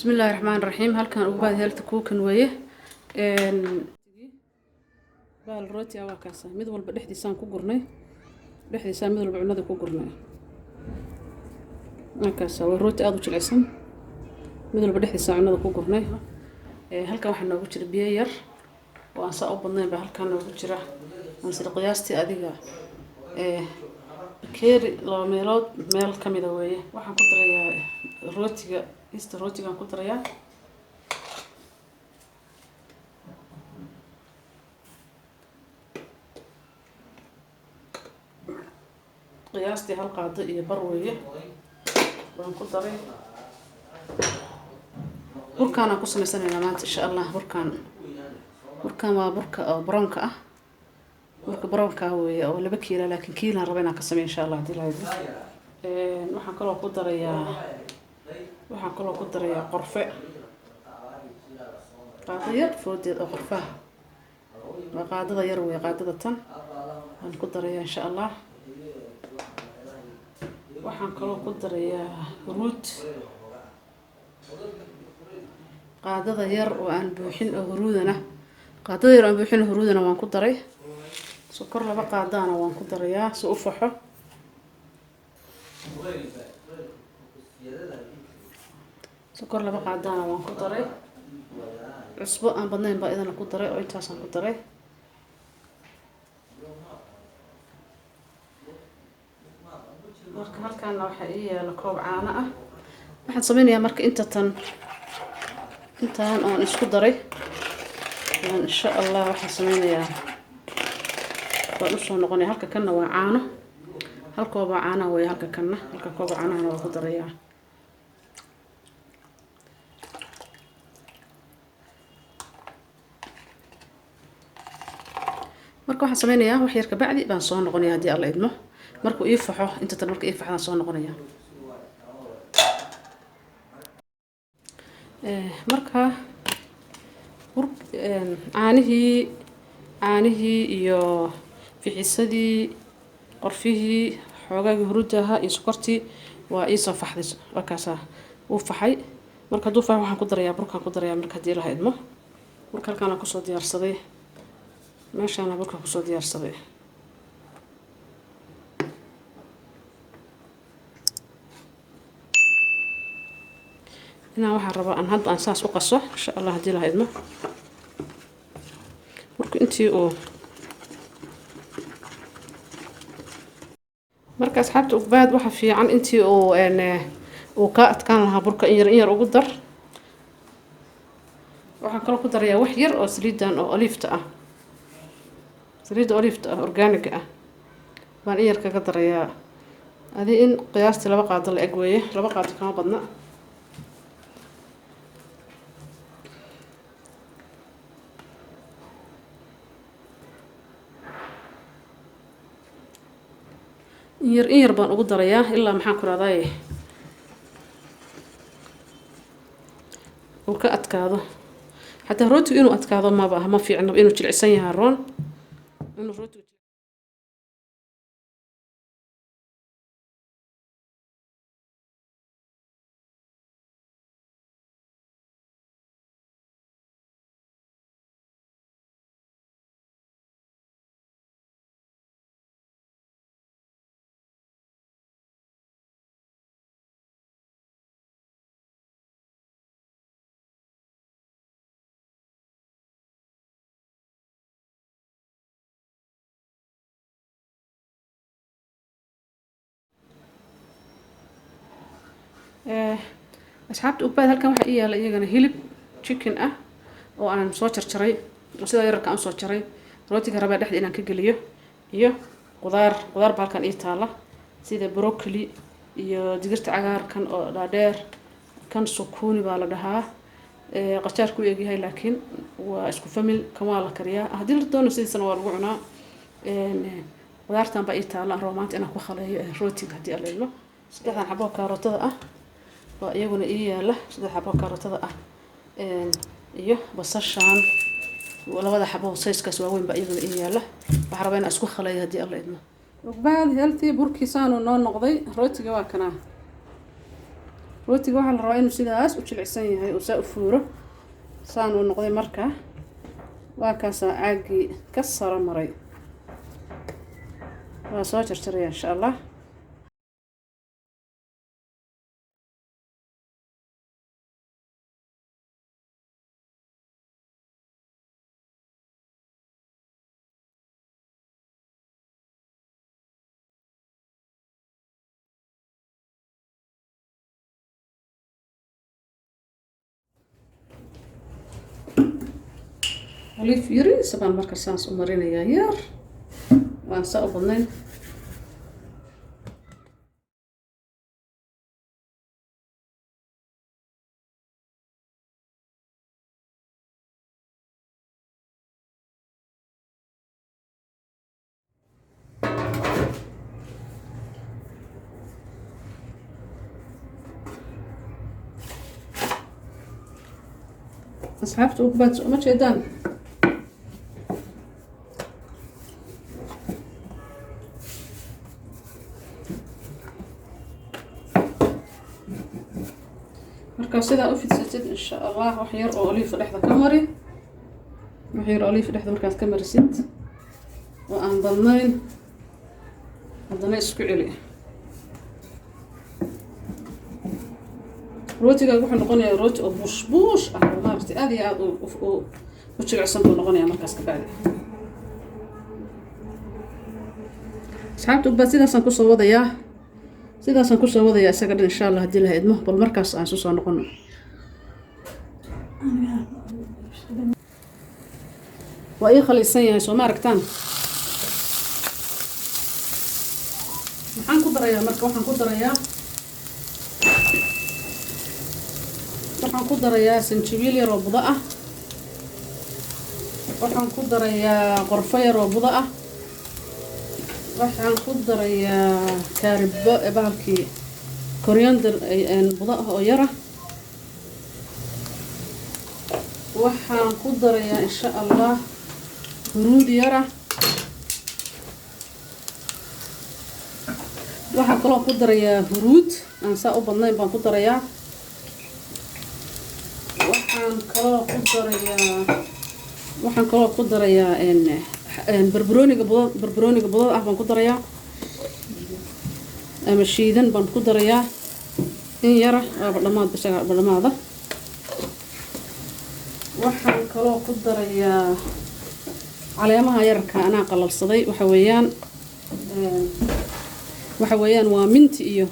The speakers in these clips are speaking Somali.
بسم الله الرحمن الرحيم. halkan ugu baad heelta kuukan weeye baal rooti ah kaasa mid walba dhexdiisaan ku gurnay dhexdiisaan mid walba cunada ku gurnay markaas waa rooti aad u jilicsan mid walba dhexdiisaan cunada ku gurnay halkan waxa noogu jira biyo yar oo aan saa u badnayn baa halkan noogu jira aan sida qiyaastii adiga keeri laba meelood meel kamid ah weeye waxaan ku darayaa rootiga rootigaan ku darayaa qiyaastii hal qaado iyo bar weeye waan ku daray burkaan aan ku samaysanaynaa maanta insha allah burkaan waa burka oo brownka ah burka brownka weeye oo 2 kiilo laakiin kiilaan raba inaan ka sameeyo insha allah hadii la haydo waxaan kaloo ku darayaa qorfe qaado yar foodeed oo qorfaha waa qaadada yar weeye qaadada tan aan ku darayaa insha allah waxaan kaloo ku darayaa huruud qaadada yar oo aan buuxin oo huruudana qaadada yar oo aan buuxin huruudana waan ku daray sokor 2 qaadana waan ku darayaa si u faxo sokor 2 qaadana waan ku daray cusbo aan badnayn baa idana ku daray oo intaas aan ku daray marka halkaan waxa ii yaala koob caano ah waxaan sameynayaa marka intaan oo isku daray insha Allah waxaan sameynayaa waan u soo noqonay halka kanna waa caano hal koob caano way halka kanna halka koob caano waa ku darayaa marka waxaan sameynayaa wax yar ka bacdi baan soo noqonayaa hadii alla idmo markuu ii faxo inta tan marka ii faxdaan soo noqonaya marka caanihii iyo fixisadii qorfihii xoogagii huruudaha iyo sokortii waa ii soo faxday markaasa uu faxay marka haduu faxo waxaan ku darayaa burkaan ku darayaa marka hadii la idmo burka halkaan aan kusoo diyaarsaday meeshaan burka kusoo diyaarsaday waxaan rabaa aan hadda aan saas u qaso insha Allah hadii la idmo marka intii marka asxaabta ugbaad waxa fiican intii uu ka adkaan lahaa burka in yar ugu dar waxaan kaloo ku darayaa wax yar oo saliidan oo oliifta ah saliid oliifta ah organic ah baan yar kaga darayaa adii in qiyaastii 2 qaado la eg weeye 2 qaado kama badna in yar baan ugu darayaa ilaa maxaan ku raadayay uu ka adkaado hatta rootigu inuu adkaado ma fiicno inuu jilicsan yahay roon inuu rootigu asxaabta ubaad halkan waxa ii yaala iyagana hilib chicken ah oo aan soo jarjaray sida yarka aan soo jaray rootiga rabaa dhexda inaan ka geliyo iyo qudaar balkan ii taala sida broccoli iyo digirta cagaarkan oo dhaadheer kan sukuuni baa la dhahaa qajaar ku eegyahay laakiin waa isku famil kama la kariyaa hadii la doono sidiisana waa lagu cunaa qudaartan baa ii taala romaanta inaan ku khaleeyo rootiga hadii alla idmo 3 xabo karootada ah waa iyaguna ii yaala 3 xabo karootada ah iyo basashan 2 xabo sayskaas waaweyn baa iyaguna ii yaala waxa rabaa inaan isku khaleeyo hadii alla idmo ugbaad healthy burkiisaan oo noo noqday rootiga waa kana rootiga waxaa la rabaa inuu sidaas u jilicsan yahay oo saa u fuuro saan uu noqday marka waa kaasaa caagii ka saro maray waa soo jarjaraya insha allah olive yariis baan marka saas u marinayaa yar waan saa u badnayn asxaabta ugu baad uma jeedaan marka sidaa u fidsatid insha allah wax yar oo olive dhexda ka mari wax yar oo olive dhexda markaad ka marisid oo aan badnayn haddana isku celi rootiga wuxuu noqonayaa rooti oo buush ah oo maaragtay aad iyo aad u jilicsan buu noqonayaa markaas ka bacdi asxaabta ubaad sidaasaan kusoo wadayaa isaga dhan insha allah haddii la idmo bal markaas aan soo noqono waa ii khaliisan yahay soo ma aragtaan maxaan ku darayaa marka waxaan ku darayaa sanjabiil yar oo budo ah waxaan ku darayaa qorfo yar oo budo ah waxaan ku darayaa kaaribo bahalkii coriander budo ah oo yar ah waxaan ku darayaa insha allah huruud yar ah waxaan kaloo ku darayaa huruud aan saa u badnayn baan ku darayaa waxaan kaloo ku darayaa barbarooniga budada ah baan ku darayaa ama shiidan baan ku darayaa in yara waa badhamaada waxaan kaloo ku darayaa caleemaha yararka anaa qalalsaday waxa weeyaan waa minti iyo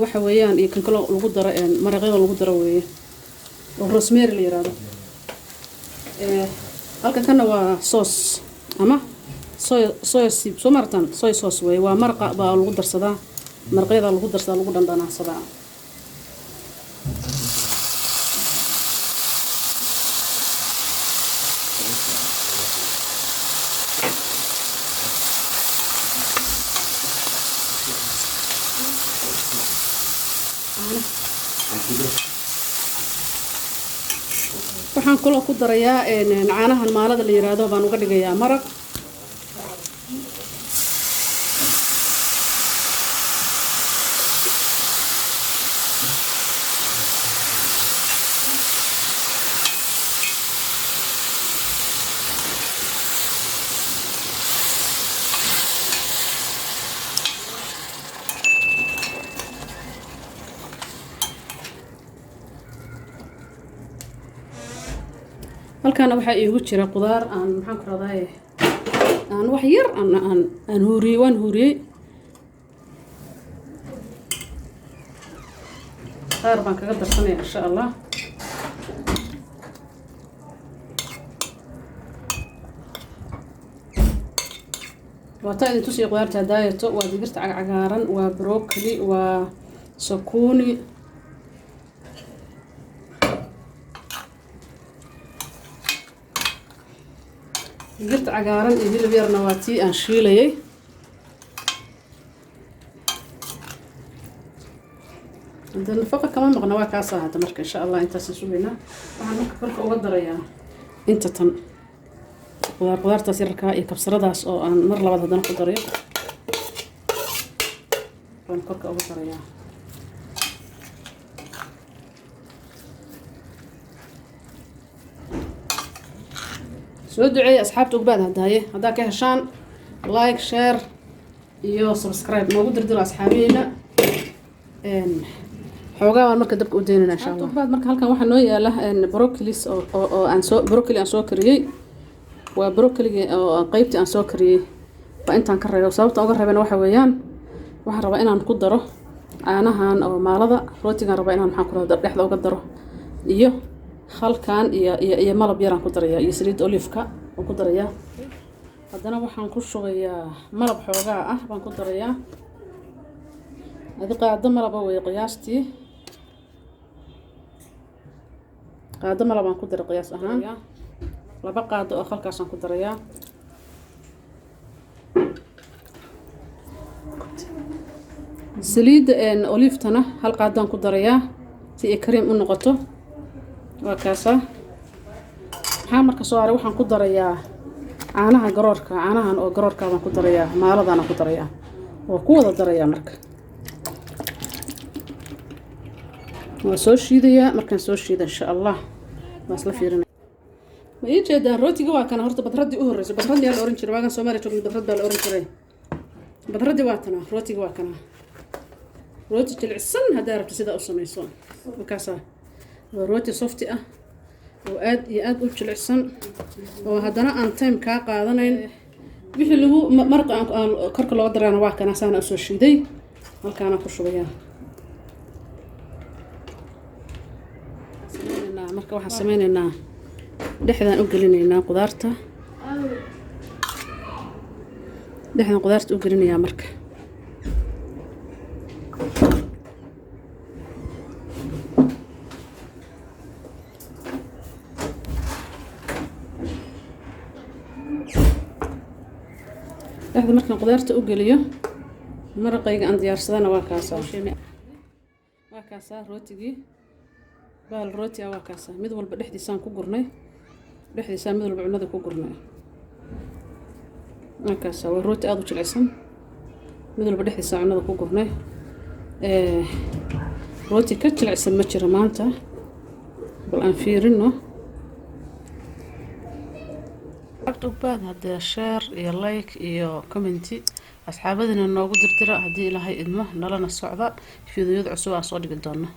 waxa weeyaan iyo kan kaloo lagu daro maraqyada lagu daro weeye oo rosemary la yiraahdo halka kana waa sauce ama soy soo martan soy sauce weeye waa maraqa baa lagu darsadaa maraqyada lagu darsadaa lagu dhandhanaasadaa waxaan kaloo ku darayaa caanahan maalada la yiraahdo baan uga dhigayaa maraq halkaana waxaa iigu jira qudaar aan maxaan ku raday aan wax yar aan huuriyey qaar baan kaga darsanaya insha allah waataa idin tusiya qudaarta daayato waa digirta cagaaran waa broccoli waa sakuni digirta cagaaran iyo hilib yarna waa tii aan shiilayay hadda nafaqa kama maqna waa kaasaa hadda marka insha allah intaas sugaynaa waxaan marka korka uga darayaa inta tan qudaartaas yararkaa iyo kabsaradaas oo aan mar labaad haddana ku darayo waan korka uga darayaa soo duceeya asxaabta ugbaad hadaaye haddaa ka heshaan like share iyo subscribe noogu dirdiro asxaabihiina xoogaa waan marka dabka u deynayna insha Allah ugbaad marka halkan waxaa noo yaala broccolis oo aan soo broccoli aan soo kariyay waa broccoli oo qaybtii aan soo kariyay waa intaan ka reebo sababta uga reebana waxa weeyaan waxaan rabaa inaan ku daro caanahan oo maalada rootigan rabaa inaan maxaan ku raado dhexda uga daro iyo halkan iyo malab yaraan ku darayaa iyo saliid olive-ka oo ku darayaa haddana waxaan ku shubayaa malab xoogaa ah baan ku darayaa هذه قاعدة مربى وقياستي قاعدة مربى نقدر قياس لبا قاعدة أخر كاس نقدر إياه سليد إن أوليفتنا هل قاعدة نقدر إياه تي كريم النقطة وكاسة حامر كسواري وحن نقدر إياه عناها قرارك عناها أو قرارك نقدر إياه ما رضا نقدر إياه وقوة دريا مرك وسوي شيء مركن سوي شيء إن شاء الله بس لا فيرنا ما يجي ده روتي جوا كان هرت بتردي أورج بتردي على الأورنج رواقة سومري تقول بتردي على الأورنج ري بتردي وقتنا روتي جوا كان روتي تلع السن هذا ربط سيدا أصلا يسون وكاسة وروتي صفتي وآد يآد قلت تلع السن وهذانا أن تيم كاقا هذانا بيح اللي هو مرق كرك الله قدر أنا واقع ناسانا أسوي شيء دي هل كان أكل شوية marka waxaan sameynaynaa dhexdan u gelinaynaa qudaarta dhexdan qudaarta u gelinayaa marka dhexda markaan qudaarta u geliyo maraqayga aan diyaarsadana waa kaasaa rootigii بال روتي أو كاسة مدول بدحدي سان كوجرني بدحدي سان مدول بعمده كوجرني كاسة والروتي أضوج العسل مدول بدحدي سان عمده كوجرني روتي كتش العسل متشر مانته بالأنفيرنه أكتب بعد هذا شير يا لايك يا كومنتي أصحابنا إنه قدر ترى هدي لهاي إدمه نلنا الصعداء في ذيود عسوا صادق الدنيا